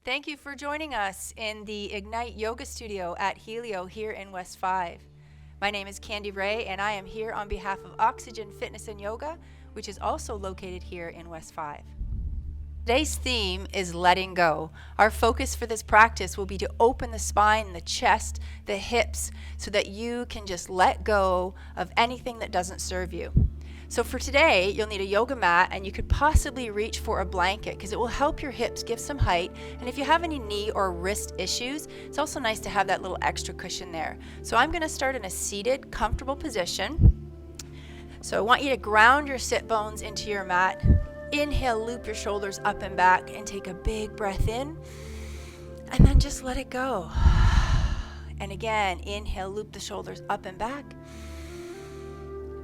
Thank you for joining us in the Ignite Yoga Studio at Helio here in West 5. My name is Kandie Rae, and I am here on behalf of Oxygen Fitness and Yoga, which is also located here in West 5. Today's theme is letting go. Our focus for this practice will be to open the spine, the chest, the hips, so that you can just let go of anything that doesn't serve you. So for today, you'll need a yoga mat, and you could possibly reach for a blanket because it will help your hips give some height. And if you have any knee or wrist issues, it's also nice to have that little extra cushion there. So I'm going to start in a seated, comfortable position. So I want you to ground your sit bones into your mat. Inhale, loop your shoulders up and back, and take a big breath in. And then just let it go. And again, inhale, loop the shoulders up and back.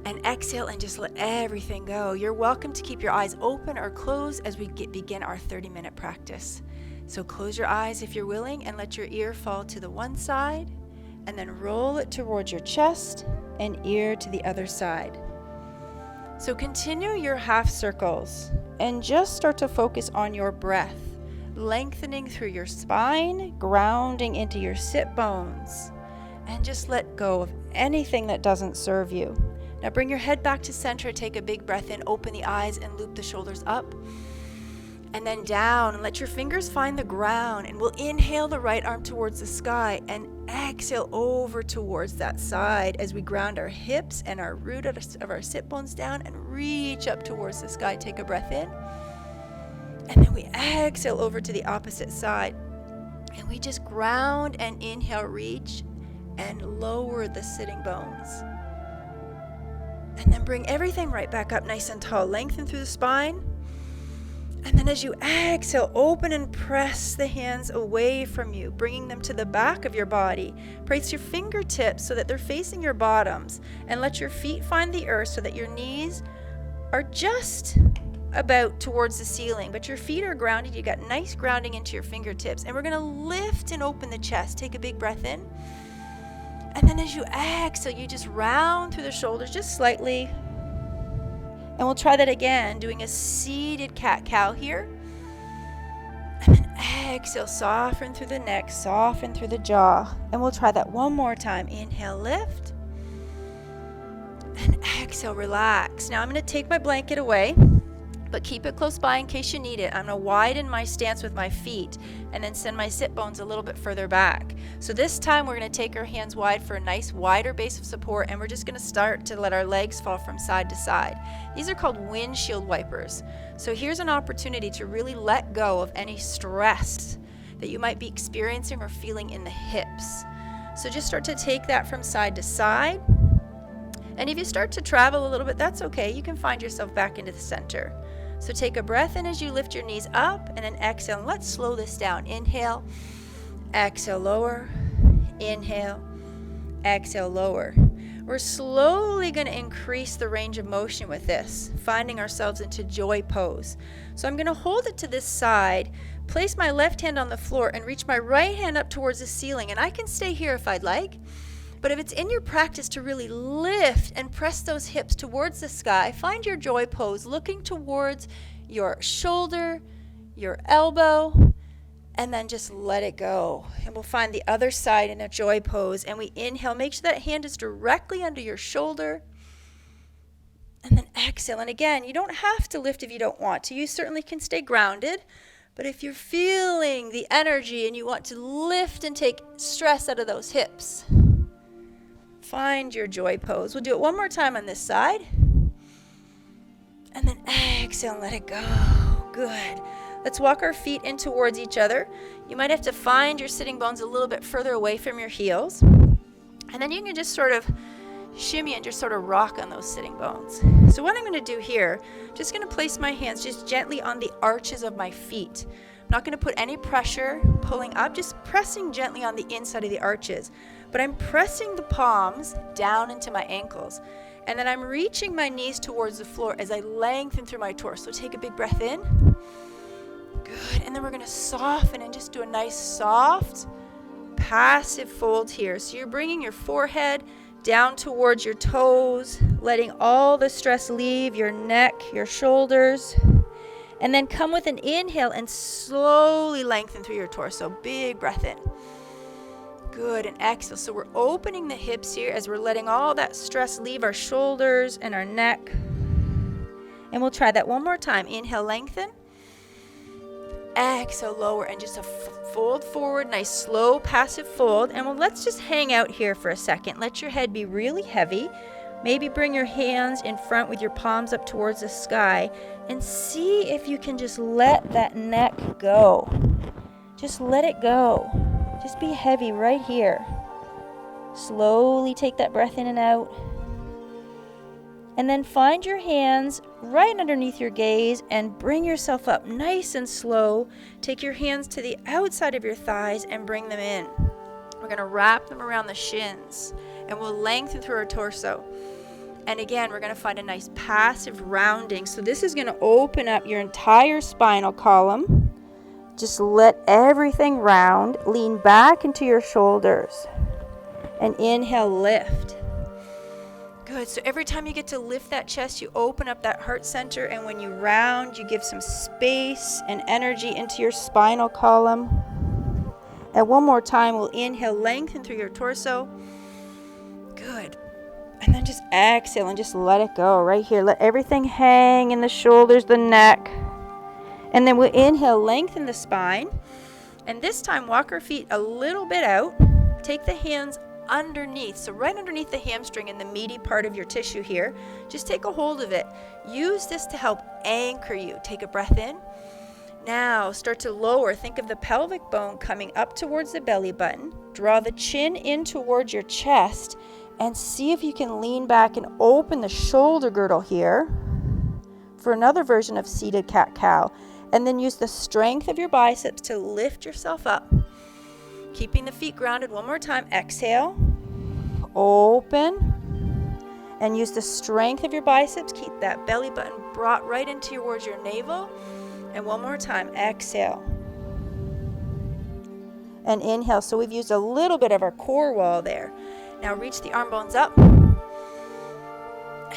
And exhale and just let everything go. You're welcome to keep your eyes open or closed as we begin our 30-minute practice. So close your eyes if you're willing and let your ear fall to the one side, and then roll it towards your chest and ear to the other side. So continue your half circles and just start to focus on your breath, lengthening through your spine, grounding into your sit bones, and just let go of anything that doesn't serve you. Now bring your head back to center, take a big breath in, open the eyes and loop the shoulders up and then down, and let your fingers find the ground, and we'll inhale the right arm towards the sky and exhale over towards that side as we ground our hips and our root of our sit bones down and reach up towards the sky. Take a breath in, and then we exhale over to the opposite side, and we just ground and inhale, reach and lower the sitting bones. And then bring everything right back up nice and tall. Lengthen through the spine. And then as you exhale, open and press the hands away from you, bringing them to the back of your body. Place your fingertips so that they're facing your bottoms. And let your feet find the earth so that your knees are just about towards the ceiling. But your feet are grounded. You got nice grounding into your fingertips. And we're going to lift and open the chest. Take a big breath in. And then as you exhale, you just round through the shoulders just slightly. And we'll try that again, doing a seated cat-cow here. And then exhale, soften through the neck, soften through the jaw. And we'll try that one more time. Inhale, lift. And exhale, relax. Now I'm going to take my blanket away, but keep it close by in case you need it. I'm going to widen my stance with my feet and then send my sit bones a little bit further back. So this time we're going to take our hands wide for a nice wider base of support, and we're just going to start to let our legs fall from side to side. These are called windshield wipers. So here's an opportunity to really let go of any stress that you might be experiencing or feeling in the hips. So just start to take that from side to side. And if you start to travel a little bit, that's okay. You can find yourself back into the center. So take a breath in as you lift your knees up, and then exhale. And let's slow this down. Inhale, exhale, lower. Inhale, exhale, lower. We're slowly going to increase the range of motion with this, finding ourselves into joy pose. So I'm going to hold it to this side, place my left hand on the floor, and reach my right hand up towards the ceiling. And I can stay here if I'd like. But if it's in your practice to really lift and press those hips towards the sky, find your joy pose, looking towards your shoulder, your elbow, and then just let it go. And we'll find the other side in a joy pose. And we inhale, make sure that hand is directly under your shoulder. And then exhale. And again, you don't have to lift if you don't want to. You certainly can stay grounded. But if you're feeling the energy and you want to lift and take stress out of those hips, find your joy pose. We'll do it one more time on this side. And then exhale and let it go. Good. Let's walk our feet in towards each other. You might have to find your sitting bones a little bit further away from your heels. And then you can just sort of shimmy and just sort of rock on those sitting bones. So what I'm going to do here, just going to place my hands just gently on the arches of my feet. I'm not going to put any pressure pulling up, just pressing gently on the inside of the arches. But I'm pressing the palms down into my ankles. And then I'm reaching my knees towards the floor as I lengthen through my torso. Take a big breath in. Good. And then we're going to soften and just do a nice soft, passive fold here. So you're bringing your forehead down towards your toes, letting all the stress leave your neck, your shoulders. And then come with an inhale and slowly lengthen through your torso. Big breath in. Good, and exhale. So we're opening the hips here as we're letting all that stress leave our shoulders and our neck. And we'll try that one more time. Inhale, lengthen. Exhale, lower, and just a fold forward. Nice, slow, passive fold. And let's just hang out here for a second. Let your head be really heavy. Maybe bring your hands in front with your palms up towards the sky. And see if you can just let that neck go. Just let it go. Just be heavy right here. Slowly take that breath in and out. And then find your hands right underneath your gaze and bring yourself up nice and slow. Take your hands to the outside of your thighs and bring them in. We're going to wrap them around the shins and we'll lengthen through our torso. And again, we're going to find a nice passive rounding. So this is going to open up your entire spinal column. Just let everything round. Lean back into your shoulders. And inhale, lift. Good. So every time you get to lift that chest, you open up that heart center. And when you round, you give some space and energy into your spinal column. And one more time, we'll inhale, lengthen through your torso. Good. And then just exhale and just let it go right here. Let everything hang in the shoulders, the neck. And then we'll inhale, lengthen the spine. And this time, walk our feet a little bit out. Take the hands underneath, so right underneath the hamstring and the meaty part of your tissue here. Just take a hold of it. Use this to help anchor you. Take a breath in. Now start to lower. Think of the pelvic bone coming up towards the belly button. Draw the chin in towards your chest and see if you can lean back and open the shoulder girdle here for another version of seated cat-cow. And then use the strength of your biceps to lift yourself up. Keeping the feet grounded. One more time. Exhale. Open. And use the strength of your biceps. Keep that belly button brought right into towards your navel. And one more time. Exhale. And inhale. So we've used a little bit of our core wall there. Now reach the arm bones up. And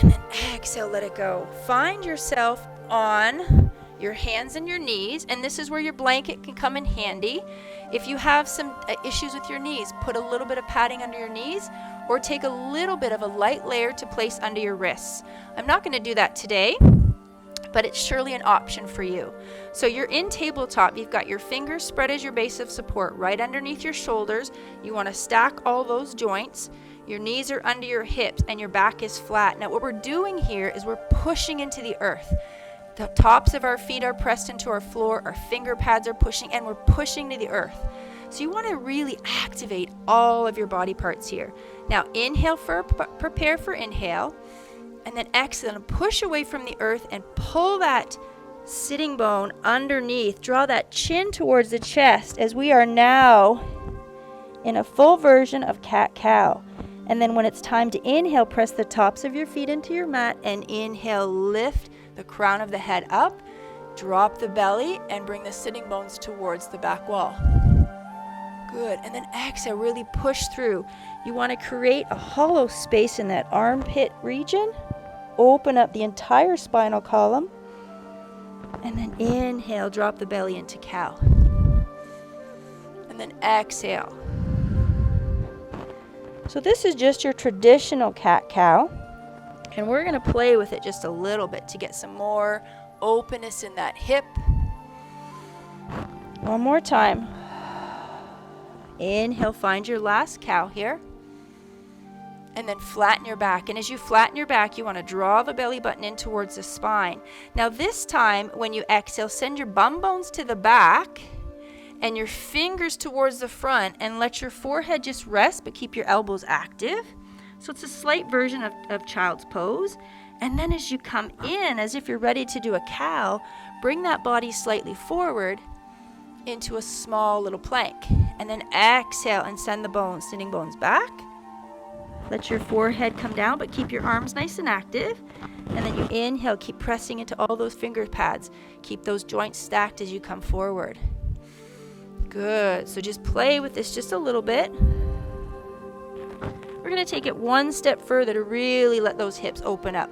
then exhale. Let it go. Find yourself on your hands and your knees, and this is where your blanket can come in handy. If you have some issues with your knees, put a little bit of padding under your knees or take a little bit of a light layer to place under your wrists. I'm not going to do that today, but it's surely an option for you. So you're in tabletop. You've got your fingers spread as your base of support right underneath your shoulders. You want to stack all those joints. Your knees are under your hips and your back is flat. Now what we're doing here is we're pushing into the earth. The tops of our feet are pressed into our floor, our finger pads are pushing, and we're pushing to the earth. So you want to really activate all of your body parts here. Now inhale for prepare for inhale, and then exhale and push away from the earth and pull that sitting bone underneath. Draw that chin towards the chest as we are now in a full version of cat-cow. And then when it's time to inhale, press the tops of your feet into your mat and inhale, lift the crown of the head up, drop the belly, and bring the sitting bones towards the back wall. Good. And then exhale, really push through. You want to create a hollow space in that armpit region. Open up the entire spinal column. And then inhale, drop the belly into cow. And then exhale. So this is just your traditional cat-cow. And we're going to play with it just a little bit to get some more openness in that hip. One more time. Inhale, find your last cow here. And then flatten your back. And as you flatten your back, you want to draw the belly button in towards the spine. Now this time, when you exhale, send your bum bones to the back and your fingers towards the front and let your forehead just rest, but keep your elbows active. So it's a slight version of child's pose. And then as you come in, as if you're ready to do a cow, bring that body slightly forward into a small little plank. And then exhale and send the sitting bones back. Let your forehead come down, but keep your arms nice and active. And then you inhale, keep pressing into all those finger pads. Keep those joints stacked as you come forward. Good. So just play with this just a little bit. We're going to take it one step further to really let those hips open up.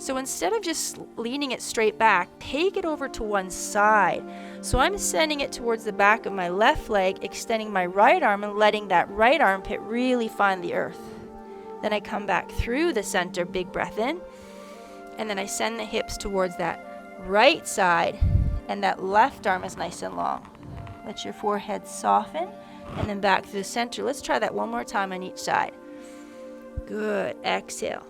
So instead of just leaning it straight back, take it over to one side. So I'm sending it towards the back of my left leg, extending my right arm and letting that right armpit really find the earth. Then I come back through the center, big breath in, and then I send the hips towards that right side, and that left arm is nice and long. Let your forehead soften, and then back through the center. Let's try that one more time on each side. Good. Exhale.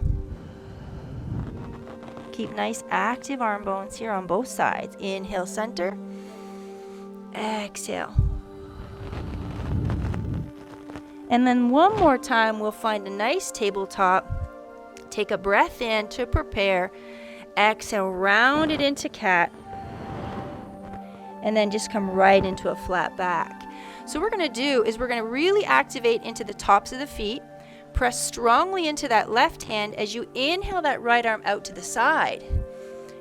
Keep nice active arm bones here on both sides. Inhale, center. Exhale. And then one more time, we'll find a nice tabletop. Take a breath in to prepare. Exhale, round it into cat. And then just come right into a flat back. So what we're going to do is we're going to really activate into the tops of the feet. Press strongly into that left hand as you inhale that right arm out to the side.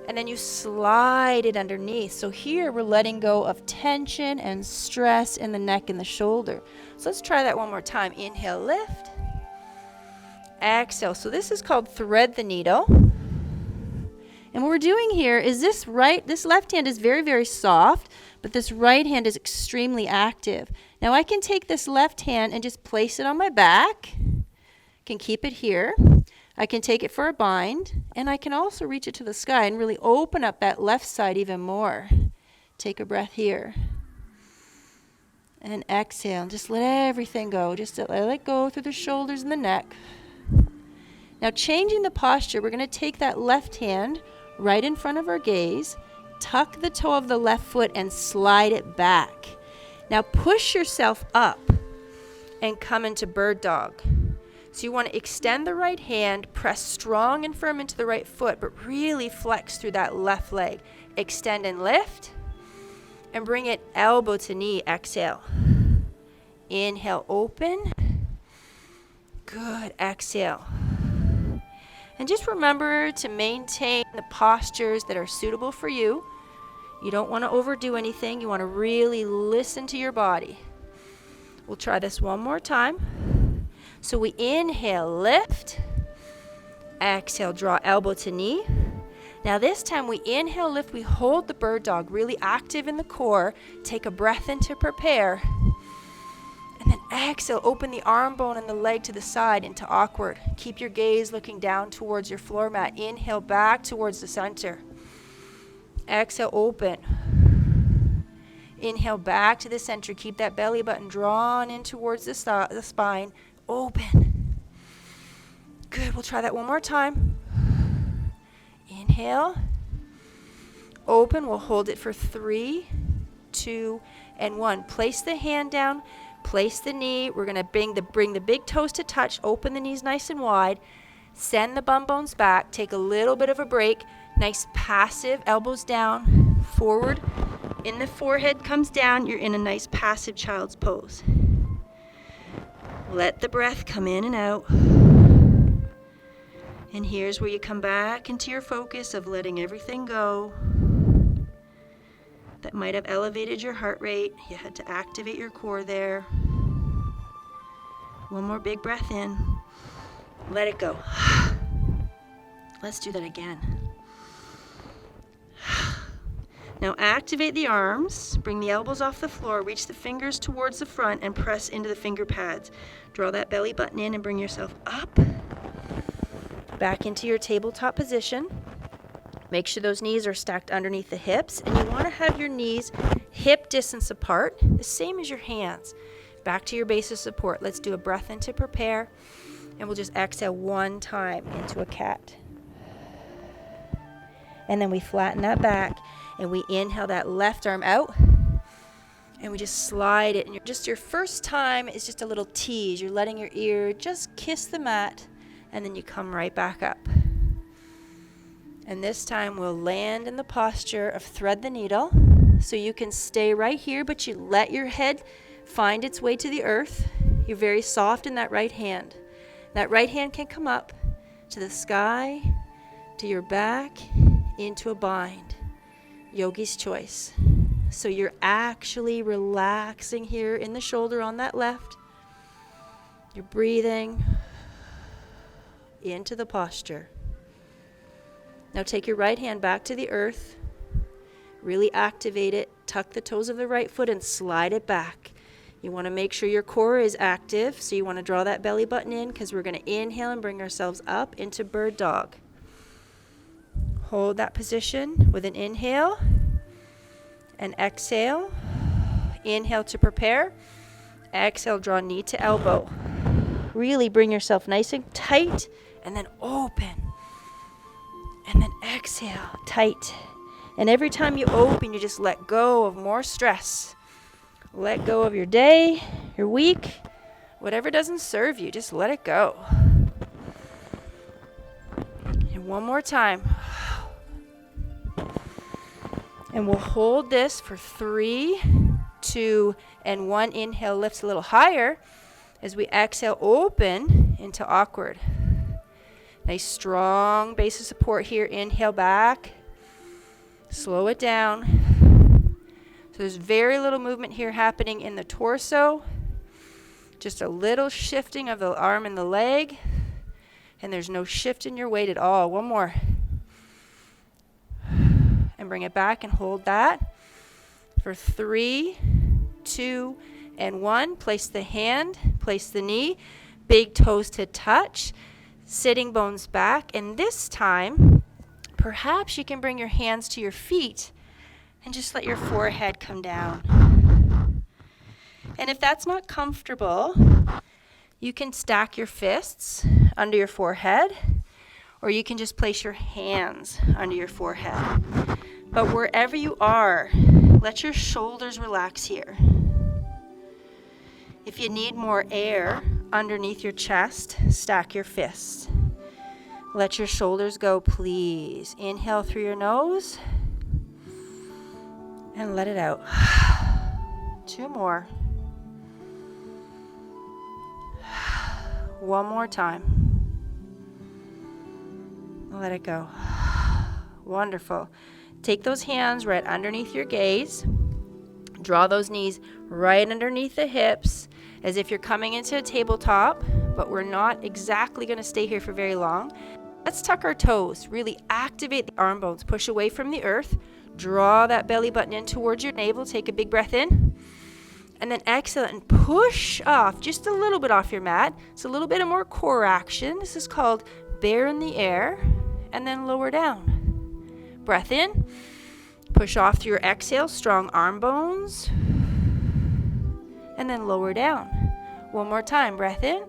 And then you slide it underneath. So here we're letting go of tension and stress in the neck and the shoulder. So let's try that one more time. Inhale, lift. Exhale. So this is called thread the needle. And what we're doing here is this left hand is very, very soft, but this right hand is extremely active. Now I can take this left hand and just place it on my back. Can keep it here. I can take it for a bind, and I can also reach it to the sky and really open up that left side even more. Take a breath here. And exhale. Just let everything go. Just let it go through the shoulders and the neck. Now changing the posture, we're going to take that left hand right in front of our gaze, tuck the toe of the left foot and slide it back. Now push yourself up and come into bird dog. So you want to extend the right hand, press strong and firm into the right foot, but really flex through that left leg. Extend and lift, and bring it elbow to knee. Exhale. Inhale, open. Good. Exhale. And just remember to maintain the postures that are suitable for you. You don't want to overdo anything. You want to really listen to your body. We'll try this one more time. So we inhale, lift. Exhale, draw elbow to knee. Now this time we inhale, lift, we hold the bird dog, really active in the core. Take a breath in to prepare. And then exhale, open the arm bone and the leg to the side into awkward. Keep your gaze looking down towards your floor mat. Inhale back towards the center. Exhale, open. Inhale back to the center. Keep that belly button drawn in towards the spine. Open. Good. We'll try that one more time. Inhale. Open. We'll hold it for 3, 2, and 1. Place the hand down. Place the knee. We're going to bring the big toes to touch. Open the knees nice and wide. Send the bum bones back. Take a little bit of a break. Nice passive. Elbows down. Forward. In the forehead comes down. You're in a nice passive child's pose. Let the breath come in and out. And here's where you come back into your focus of letting everything go that might have elevated your heart rate. You had to activate your core there. One more big breath in. Let it go. Let's do that again. Now activate the arms, bring the elbows off the floor, reach the fingers towards the front and press into the finger pads. Draw that belly button in and bring yourself up. Back into your tabletop position. Make sure those knees are stacked underneath the hips, and you want to have your knees hip distance apart, the same as your hands. Back to your base of support. Let's do a breath in to prepare, and we'll just exhale one time into a cat. And then we flatten that back. And we inhale that left arm out, and we just slide it. And your first time is just a little tease. You're letting your ear just kiss the mat, and then you come right back up. And this time we'll land in the posture of thread the needle. So you can stay right here, but you let your head find its way to the earth. You're very soft in that right hand. That right hand can come up to the sky, to your back, into a bind. Yogi's choice. So you're actually relaxing here in the shoulder on that left. You're breathing into the posture. Now take your right hand back to the earth. Really activate it. Tuck the toes of the right foot and slide it back. You want to make sure your core is active, so you want to draw that belly button in because we're going to inhale and bring ourselves up into bird dog. Hold that position with an inhale and exhale. Inhale to prepare. Exhale, draw knee to elbow. Really bring yourself nice and tight and then open. And then exhale, tight. And every time you open, you just let go of more stress. Let go of your day, your week, whatever doesn't serve you, just let it go. And one more time. And we'll hold this for 3, 2, and 1. Inhale lifts a little higher as we exhale, open into awkward. Nice strong base of support here. Inhale back. Slow it down. So there's very little movement here happening in the torso. Just a little shifting of the arm and the leg. And there's no shift in your weight at all. One more. And bring it back and hold that for 3, 2, and 1. Place the hand, place the knee, big toes to touch, sitting bones back. And this time, perhaps you can bring your hands to your feet and just let your forehead come down. And if that's not comfortable, you can stack your fists under your forehead, or you can just place your hands under your forehead. But wherever you are, let your shoulders relax here. If you need more air underneath your chest, stack your fists. Let your shoulders go, please. Inhale through your nose and let it out. 2 more. 1 more time. Let it go. Wonderful. Take those hands right underneath your gaze. Draw those knees right underneath the hips as if you're coming into a tabletop, but we're not exactly going to stay here for very long. Let's tuck our toes. Really activate the arm bones. Push away from the earth. Draw that belly button in towards your navel. Take a big breath in. And then exhale and push off just a little bit off your mat. It's a little bit of more core action. This is called bear in the air. And then lower down. Breath in. Push off through your exhale. Strong arm bones. And then lower down. 1 more time. Breath in.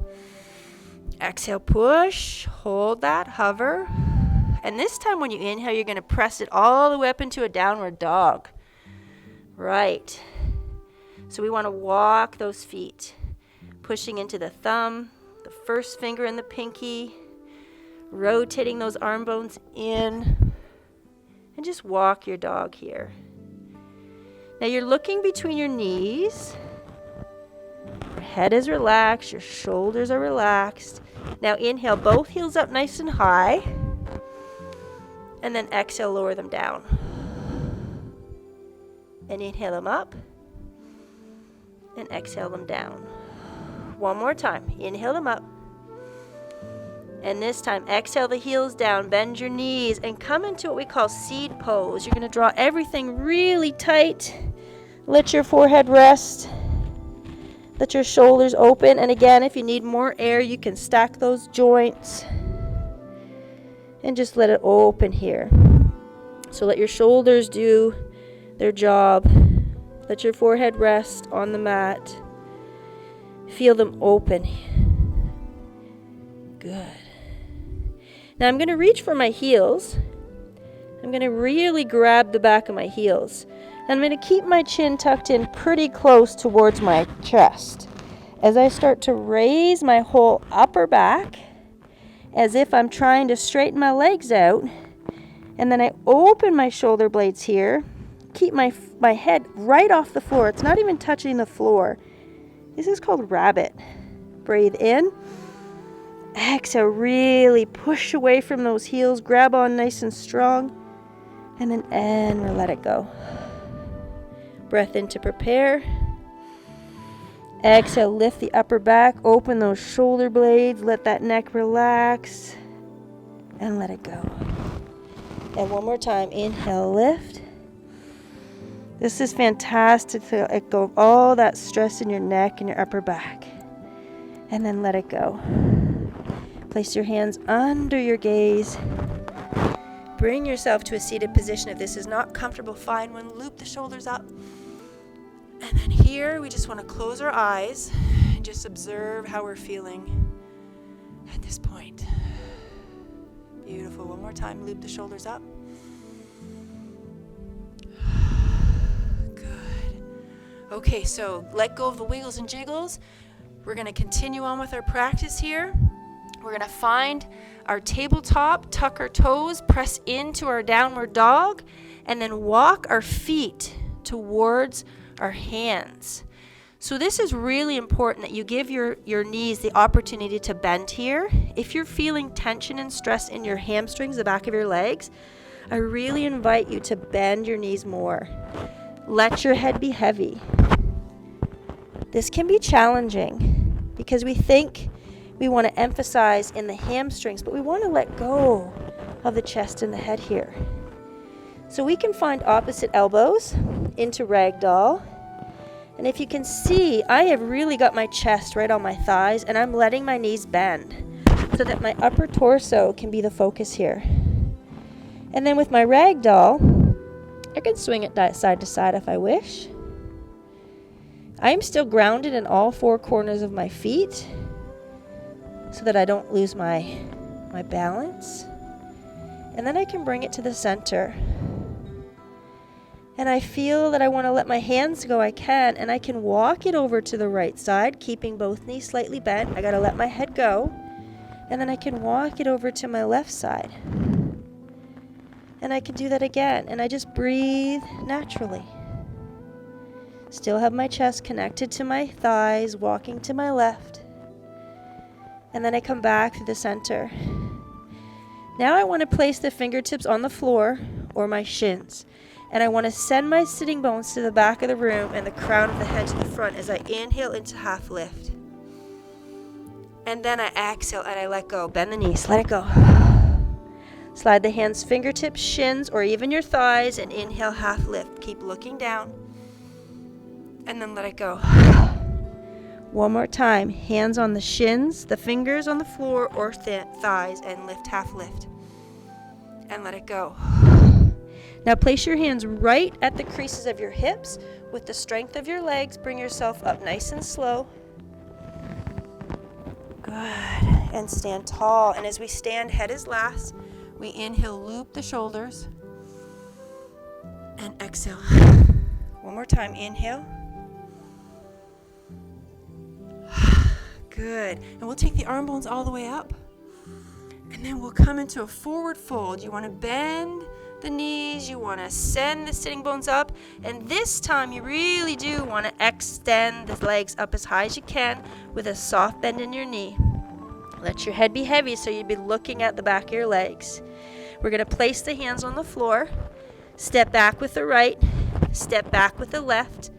Exhale, push. Hold that. Hover. And this time when you inhale, you're going to press it all the way up into a downward dog. Right. So we want to walk those feet. Pushing into the thumb, the first finger and the pinky. Rotating those arm bones in. And just walk your dog here. Now you're looking between your knees. Your head is relaxed. Your shoulders are relaxed. Now inhale, both heels up nice and high. And then exhale, lower them down. And inhale them up. And exhale them down. 1 more time. Inhale them up. And this time, exhale the heels down. Bend your knees and come into what we call seed pose. You're going to draw everything really tight. Let your forehead rest. Let your shoulders open. And again, if you need more air, you can stack those joints. And just let it open here. So let your shoulders do their job. Let your forehead rest on the mat. Feel them open. Good. Now I'm going to reach for my heels. I'm going to really grab the back of my heels. And I'm going to keep my chin tucked in pretty close towards my chest. As I start to raise my whole upper back, as if I'm trying to straighten my legs out. And then I open my shoulder blades here. Keep my head right off the floor. It's not even touching the floor. This is called rabbit. Breathe in. Exhale, really push away from those heels. Grab on nice and strong. And then let it go. Breath in to prepare. Exhale, lift the upper back. Open those shoulder blades. Let that neck relax. And let it go. And one more time. Inhale, lift. This is fantastic to let go of all that stress in your neck and your upper back. And then let it go. Place your hands under your gaze. Bring yourself to a seated position. If this is not comfortable, find one. Loop the shoulders up. And then here, we just want to close our eyes and just observe how we're feeling at this point. Beautiful. One more time. Loop the shoulders up. Good. Okay, so let go of the wiggles and jiggles. We're going to continue on with our practice here. We're going to find our tabletop, tuck our toes, press into our downward dog, and then walk our feet towards our hands. So this is really important that you give your knees the opportunity to bend here. If you're feeling tension and stress in your hamstrings, the back of your legs, I really invite you to bend your knees more. Let your head be heavy. This can be challenging because we think we want to emphasize in the hamstrings, but we want to let go of the chest and the head here. So we can find opposite elbows into ragdoll. And if you can see, I have really got my chest right on my thighs, and I'm letting my knees bend so that my upper torso can be the focus here. And then with my ragdoll, I can swing it side to side if I wish. I am still grounded in all four corners of my feet so that I don't lose my balance. And then I can bring it to the center. And I feel that I want to let my hands go, I can, and I can walk it over to the right side, keeping both knees slightly bent. I got to let my head go. And then I can walk it over to my left side. And I can do that again. And I just breathe naturally. Still have my chest connected to my thighs, walking to my left. And then I come back to the center. Now I want to place the fingertips on the floor or my shins. And I want to send my sitting bones to the back of the room and the crown of the head to the front as I inhale into half lift. And then I exhale and I let go. Bend the knees. Let it go. Slide the hands, fingertips, shins, or even your thighs, and inhale half lift. Keep looking down. And then let it go. One more time. Hands on the shins, the fingers on the floor or thighs, and lift half lift. And let it go. Now place your hands right at the creases of your hips. With the strength of your legs, bring yourself up nice and slow. Good. And stand tall. And as we stand, head is last. We inhale, loop the shoulders. And exhale. One more time. Inhale. Good. And we'll take the arm bones all the way up. And then we'll come into a forward fold. You want to bend the knees, you want to send the sitting bones up, and this time you really do want to extend the legs up as high as you can with a soft bend in your knee. Let your head be heavy so you'd be looking at the back of your legs. We're going to place the hands on the floor, step back with the right, step back with the left,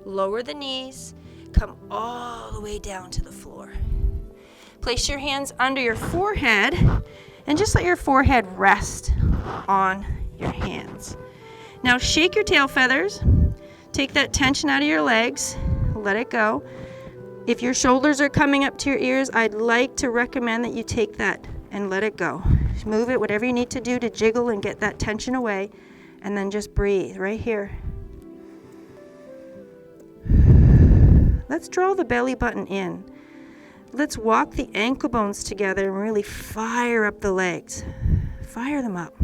lower the knees, come all the way down to the floor. Place your hands under your forehead and just let your forehead rest on your hands. Now shake your tail feathers. Take that tension out of your legs. Let it go. If your shoulders are coming up to your ears, I'd like to recommend that you take that and let it go. Move it, whatever you need to do to jiggle and get that tension away. And then just breathe right here. Let's draw the belly button in. Let's walk the ankle bones together and really fire up the legs. Fire them up.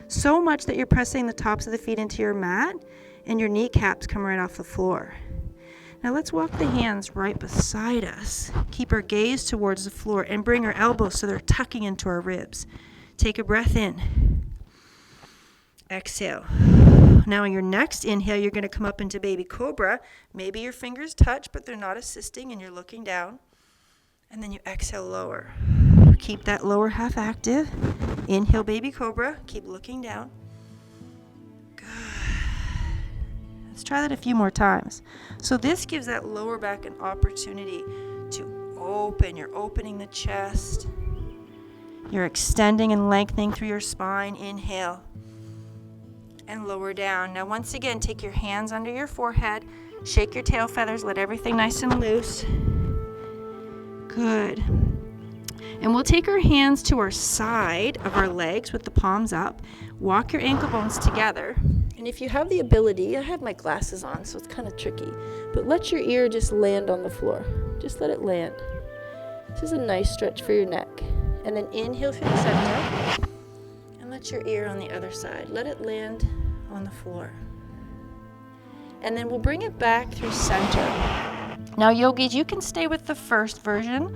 So much that you're pressing the tops of the feet into your mat and your kneecaps come right off the floor. Now let's walk the hands right beside us. Keep our gaze towards the floor and bring our elbows so they're tucking into our ribs. Take a breath in. Exhale. Now on your next inhale, you're going to come up into baby cobra. Maybe your fingers touch, but they're not assisting and you're looking down. And then you exhale, lower. Keep that lower half active. Inhale, baby cobra. Keep looking down. Good. Let's try that a few more times. So this gives that lower back an opportunity to open. You're opening the chest. You're extending and lengthening through your spine. Inhale. and lower down. Now once again, take your hands under your forehead, shake your tail feathers, let everything nice and loose. Good. And we'll take our hands to our side of our legs with the palms up. Walk your ankle bones together. And if you have the ability, I have my glasses on, so it's kind of tricky, but let your ear just land on the floor. Just let it land. This is a nice stretch for your neck. And then inhale through the center and let your ear on the other side. Let it land on the floor. And then we'll bring it back through center. Now, yogis, you can stay with the first version,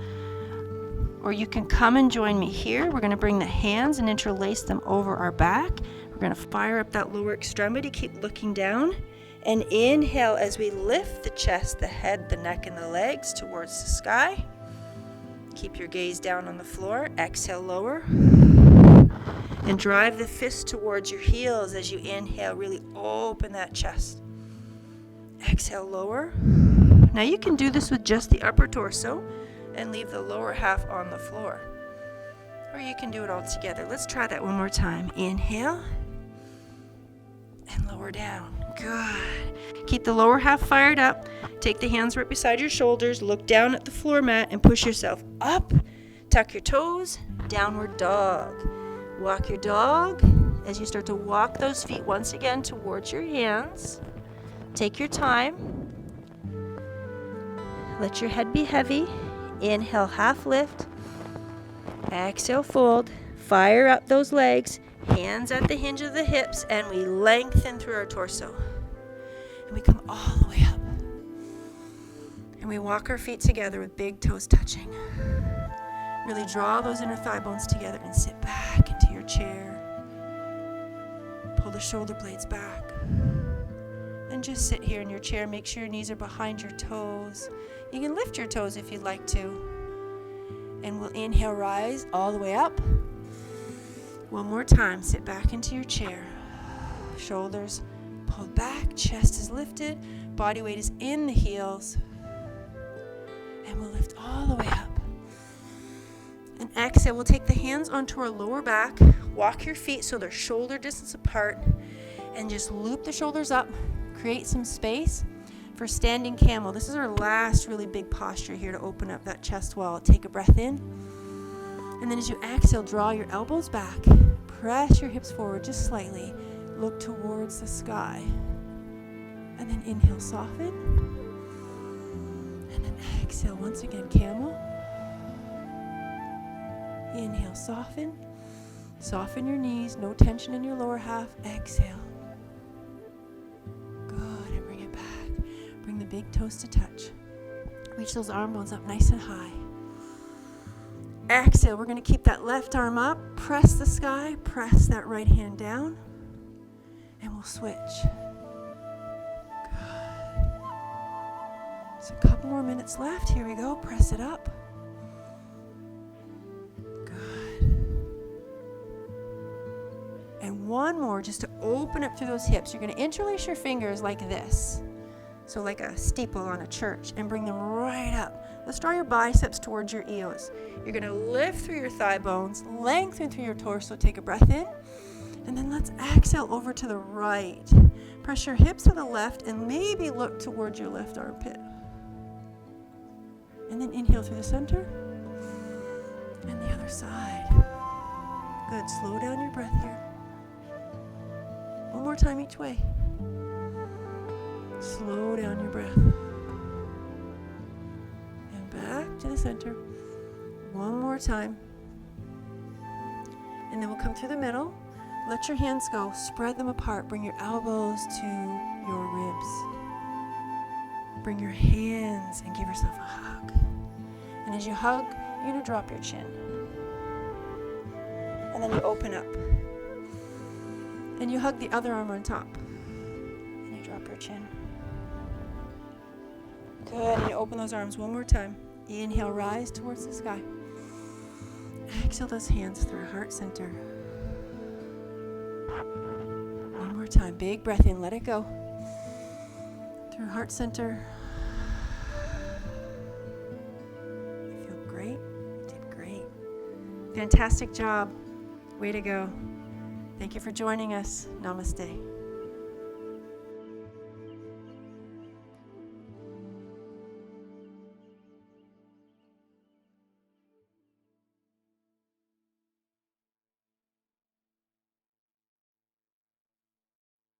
or you can come and join me here. We're going to bring the hands and interlace them over our back. We're going to fire up that lower extremity. Keep looking down. And inhale as we lift the chest, the head, the neck, and the legs towards the sky. Keep your gaze down on the floor. Exhale, lower. And drive the fists towards your heels as you inhale. Really open that chest. Exhale, lower. Now you can do this with just the upper torso and leave the lower half on the floor. Or you can do it all together. Let's try that one more time. Inhale and lower down. Good. Keep the lower half fired up. Take the hands right beside your shoulders. Look down at the floor mat and push yourself up. Tuck your toes. Downward dog. Walk your dog as you start to walk those feet once again towards your hands. Take your time. Let your head be heavy. Inhale, half lift. Exhale, fold. Fire up those legs. Hands at the hinge of the hips, and we lengthen through our torso. And we come all the way up. And we walk our feet together with big toes touching. Really draw those inner thigh bones together and sit back into your chair. Pull the shoulder blades back. And just sit here in your chair. Make sure your knees are behind your toes. You can lift your toes if you'd like to. And we'll inhale, rise all the way up. One more time, sit back into your chair. Shoulders pulled back, chest is lifted, body weight is in the heels. And we'll lift all the way up. And exhale, we'll take the hands onto our lower back, walk your feet so they're shoulder distance apart, and just loop the shoulders up, create some space for standing camel. This is our last really big posture here to open up that chest wall. Take a breath in. And then as you exhale, draw your elbows back. Press your hips forward just slightly. Look towards the sky. And then inhale, soften. And then exhale, once again, camel. Inhale, soften. Soften your knees, no tension in your lower half. Exhale. Good, and bring it back. Bring the big toes to touch. Reach those arm bones up nice and high. Exhale, we're going to keep that left arm up, press the sky, press that right hand down, and we'll switch. Good. So a couple more minutes left. Here we go. Press it up. Good. And one more just to open up through those hips. You're going to interlace your fingers like this. So like a steeple on a church, and bring them right up. Let's draw your biceps towards your ears. You're going to lift through your thigh bones, lengthen through your torso. Take a breath in, and then let's exhale over to the right. Press your hips to the left, and maybe look towards your left armpit. And then inhale through the center, and the other side. Good. Slow down your breath here. One more time each way. Slow down your breath. And back to the center. One more time. And then we'll come through the middle. Let your hands go. Spread them apart. Bring your elbows to your ribs. Bring your hands and give yourself a hug. And as you hug, you're going to drop your chin. And then you open up. And you hug the other arm on top. And you drop your chin. Good, and you open those arms one more time. Inhale, rise towards the sky. Exhale those hands through heart center. One more time, big breath in, let it go. Through heart center. You feel great, you did great. Fantastic job, way to go. Thank you for joining us. Namaste.